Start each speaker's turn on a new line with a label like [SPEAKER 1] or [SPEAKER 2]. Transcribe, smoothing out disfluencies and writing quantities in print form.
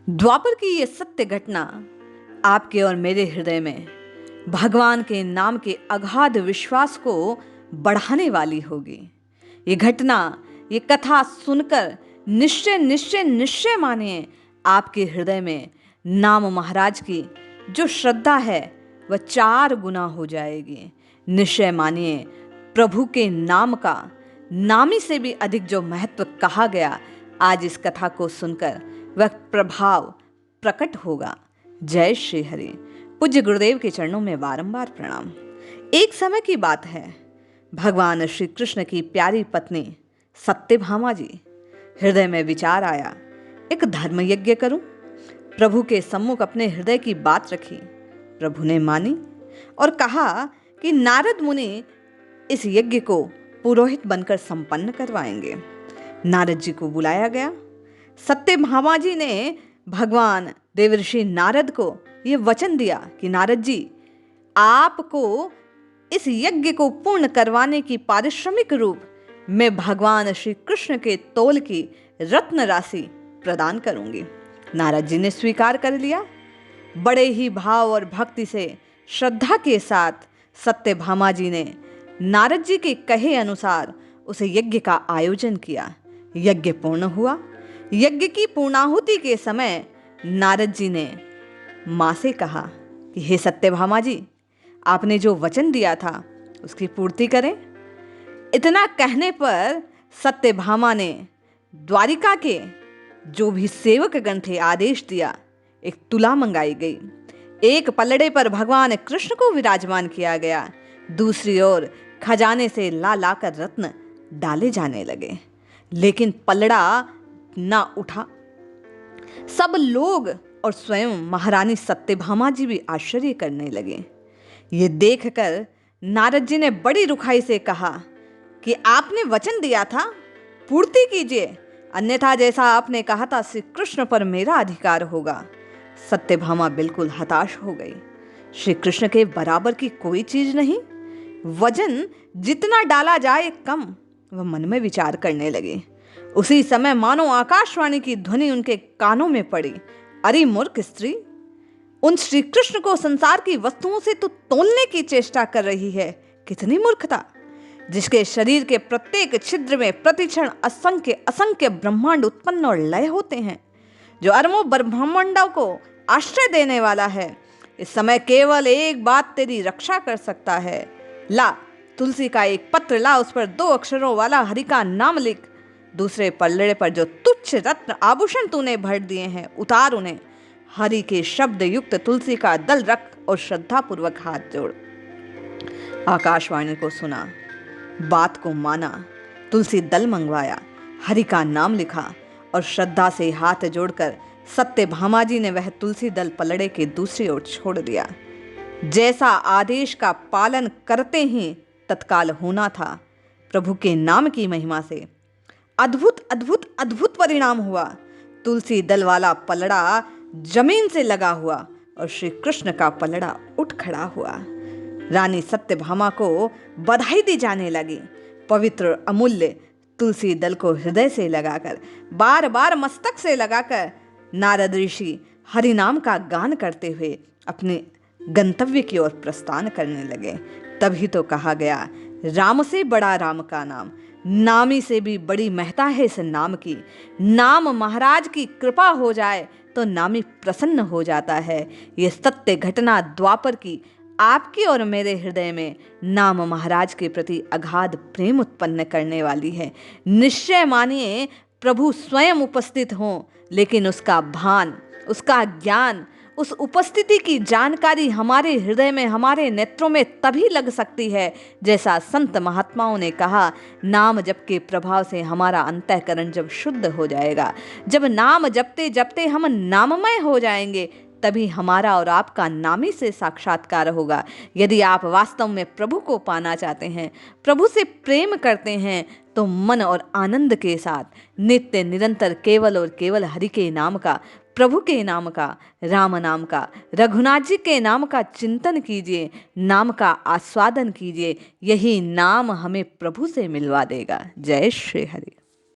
[SPEAKER 1] द्वापर की ये सत्य घटना आपके और मेरे हृदय में भगवान के नाम के अगाध विश्वास को बढ़ाने वाली होगी। ये घटना, ये कथा सुनकर निश्चय निश्चय निश्चय मानिए, आपके हृदय में नाम महाराज की जो श्रद्धा है वह 4 गुना हो जाएगी। निश्चय मानिए, प्रभु के नाम का नामी से भी अधिक जो महत्व कहा गया, आज इस कथा को सुनकर वह प्रभाव प्रकट होगा। जय श्री हरि। पूज्य गुरुदेव के चरणों में बारंबार प्रणाम। एक समय की बात है, भगवान श्री कृष्ण की प्यारी पत्नी सत्यभामा जी हृदय में विचार आया, एक धर्म यज्ञ करूं। प्रभु के सम्मुख अपने हृदय की बात रखी। प्रभु ने मानी और कहा कि नारद मुनि इस यज्ञ को पुरोहित बनकर संपन्न करवाएंगे। नारद जी को बुलाया गया। सत्यभामा जी ने भगवान देवर्षि नारद को यह वचन दिया कि नारद जी, आपको इस यज्ञ को पूर्ण करवाने की पारिश्रमिक रूप मैं भगवान श्री कृष्ण के तोल की रत्न राशि प्रदान करूंगी। नारद जी ने स्वीकार कर लिया। बड़े ही भाव और भक्ति से, श्रद्धा के साथ सत्यभामा जी ने नारद जी के कहे अनुसार उस यज्ञ का आयोजन किया। यज्ञ पूर्ण हुआ। यज्ञ की पूर्णाहुति के समय नारद जी ने मां से कहा कि हे सत्यभामा जी, आपने जो वचन दिया था उसकी पूर्ति करें। इतना कहने पर सत्यभामा ने द्वारिका के जो भी सेवकगण थे आदेश दिया, एक तुला मंगाई गई। एक पलड़े पर भगवान कृष्ण को विराजमान किया गया, दूसरी ओर खजाने से ला लाकर रत्न डाले जाने लगे, लेकिन पलड़ा ना उठा। सब लोग और स्वयं महारानी सत्यभामा जी भी आश्चर्य करने लगे। ये देखकर नारद जी ने बड़ी रुखाई से कहा कि आपने वचन दिया था, पूर्ति कीजिए, अन्यथा जैसा आपने कहा था श्री कृष्ण पर मेरा अधिकार होगा। सत्यभामा बिल्कुल हताश हो गई। श्री कृष्ण के बराबर की कोई चीज नहीं, वजन जितना डाला जाए कम, वह मन में विचार करने लगे। उसी समय मानो आकाशवाणी की ध्वनि उनके कानों में पड़ी। अरे मूर्ख स्त्री, उन श्री कृष्ण को संसार की वस्तुओं से तू तोलने की चेष्टा कर रही है। कितनी मूर्खता, जिसके शरीर के प्रत्येक छिद्र में प्रतिक्षण असंख्य असंख्य ब्रह्मांड उत्पन्न और लय होते हैं, जो अरबों ब्रह्मांडों को आश्रय देने वाला है। इस समय केवल एक बात तेरी रक्षा कर सकता है। ला, तुलसी का एक पत्र ला, उस पर 2 अक्षरों वाला हरि का नाम लिख। दूसरे पल्लड़े पर जो तुच्छ रत्न आभूषण तूने भर दिए हैं, उतार उन्हें। हरि के शब्द युक्त तुलसी का दल रख और श्रद्धा पूर्वक हाथ जोड़। आकाशवाणी को सुना, बात को माना, तुलसी दल मंगवाया, हरि का नाम लिखा और श्रद्धा से हाथ जोड़कर सत्यभामा जी ने वह तुलसी दल पलड़े के दूसरी ओर छोड़ दिया। जैसा आदेश का पालन करते ही तत्काल होना था। प्रभु के नाम की महिमा से अद्भुत अद्भुत अद्भुत परिणाम हुआ। तुलसी दल वाला पलड़ा जमीन से लगा हुआ और श्री कृष्ण का पलड़ा उठ खड़ा हुआ। रानी सत्यभामा को बधाई दी जाने लगी। पवित्र अमूल्य तुलसी दल को हृदय से लगाकर, बार बार मस्तक से लगाकर नारद ऋषि हरि नाम का गान करते हुए अपने गंतव्य की ओर प्रस्थान करने लगे। तभी तो कहा गया, राम से बड़ा राम का नाम, नामी से भी बड़ी महत्ता है इस नाम की। नाम महाराज की कृपा हो जाए तो नामी प्रसन्न हो जाता है। ये सत्य घटना द्वापर की आपके और मेरे हृदय में नाम महाराज के प्रति अगाध प्रेम उत्पन्न करने वाली है। निश्चय मानिए, प्रभु स्वयं उपस्थित हों, लेकिन उसका भान, उसका ज्ञान, उस उपस्थिति की जानकारी हमारे हृदय में, हमारे नेत्रों में तभी लग सकती है जैसा संत महात्माओं ने कहा, नाम जप के प्रभाव से हमारा अंतःकरण जब शुद्ध हो जाएगा, जब नाम जपते जपते हम नाममय हो जाएंगे, तभी हमारा और आपका नामी से साक्षात्कार होगा। यदि आप वास्तव में प्रभु को पाना चाहते हैं, प्रभु से प्रेम करते हैं, तो मन और आनंद के साथ नित्य निरंतर केवल और केवल हरि के नाम का, प्रभु के नाम का, राम नाम का, रघुनाथ जी के नाम का चिंतन कीजिए, नाम का आस्वादन कीजिए। यही नाम हमें प्रभु से मिलवा देगा। जय श्री हरि।